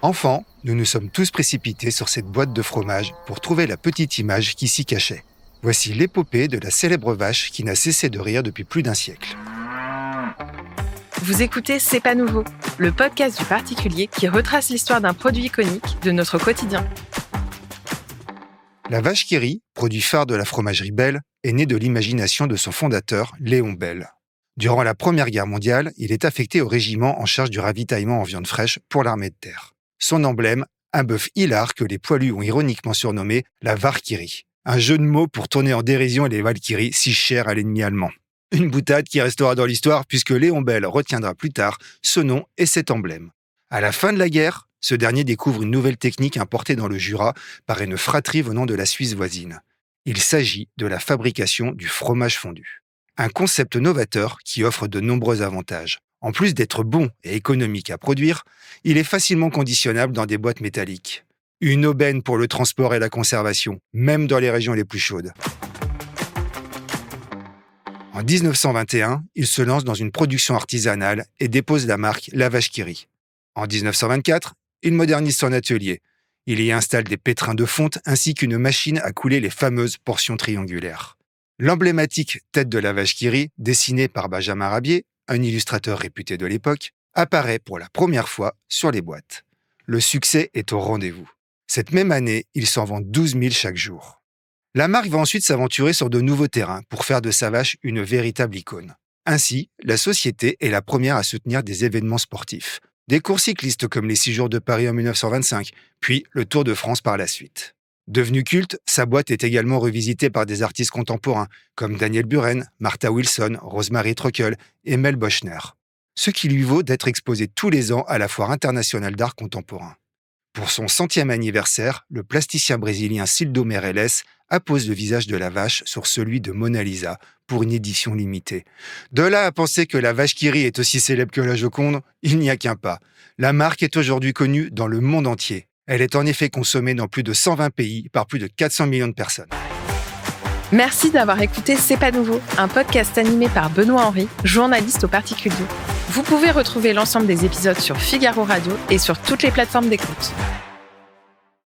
Enfants, nous nous sommes tous précipités sur cette boîte de fromage pour trouver la petite image qui s'y cachait. Voici l'épopée de la célèbre vache qui n'a cessé de rire depuis plus d'un siècle. Vous écoutez C'est pas nouveau, le podcast du particulier qui retrace l'histoire d'un produit iconique de notre quotidien. La vache qui rit, produit phare de la fromagerie Belle, est née de l'imagination de son fondateur, Léon Belle. Durant la Première Guerre mondiale, il est affecté au régiment en charge du ravitaillement en viande fraîche pour l'armée de terre. Son emblème, un bœuf hilar que les poilus ont ironiquement surnommé la Valkyrie. Un jeu de mots pour tourner en dérision les Valkyries si chères à l'ennemi allemand. Une boutade qui restera dans l'histoire puisque Léon Belle retiendra plus tard ce nom et cet emblème. À la fin de la guerre, ce dernier découvre une nouvelle technique importée dans le Jura par une fratrie venant de la Suisse voisine. Il s'agit de la fabrication du fromage fondu. Un concept novateur qui offre de nombreux avantages. En plus d'être bon et économique à produire, il est facilement conditionnable dans des boîtes métalliques. Une aubaine pour le transport et la conservation, même dans les régions les plus chaudes. En 1921, il se lance dans une production artisanale et dépose la marque La Vache qui rit. En 1924, il modernise son atelier. Il y installe des pétrins de fonte ainsi qu'une machine à couler les fameuses portions triangulaires. L'emblématique tête de la vache qui rit, dessinée par Benjamin Rabier, un illustrateur réputé de l'époque, apparaît pour la première fois sur les boîtes. Le succès est au rendez-vous. Cette même année, il s'en vend 12 000 chaque jour. La marque va ensuite s'aventurer sur de nouveaux terrains pour faire de sa vache une véritable icône. Ainsi, la société est la première à soutenir des événements sportifs. Des courses cyclistes comme les 6 jours de Paris en 1925, puis le Tour de France par la suite. Devenue culte, sa boîte est également revisitée par des artistes contemporains comme Daniel Buren, Martha Wilson, Rosemary Truckel et Mel Bochner. Ce qui lui vaut d'être exposé tous les ans à la Foire internationale d'art contemporain. Pour son 100e anniversaire, le plasticien brésilien Cildo Meirelles appose le visage de la vache sur celui de Mona Lisa pour une édition limitée. De là à penser que la vache qui rit est aussi célèbre que la Joconde, il n'y a qu'un pas. La marque est aujourd'hui connue dans le monde entier. Elle est en effet consommée dans plus de 120 pays par plus de 400 millions de personnes. Merci d'avoir écouté C'est pas nouveau, un podcast animé par Benoît Henry, journaliste au particulier. Vous pouvez retrouver l'ensemble des épisodes sur Figaro Radio et sur toutes les plateformes d'écoute.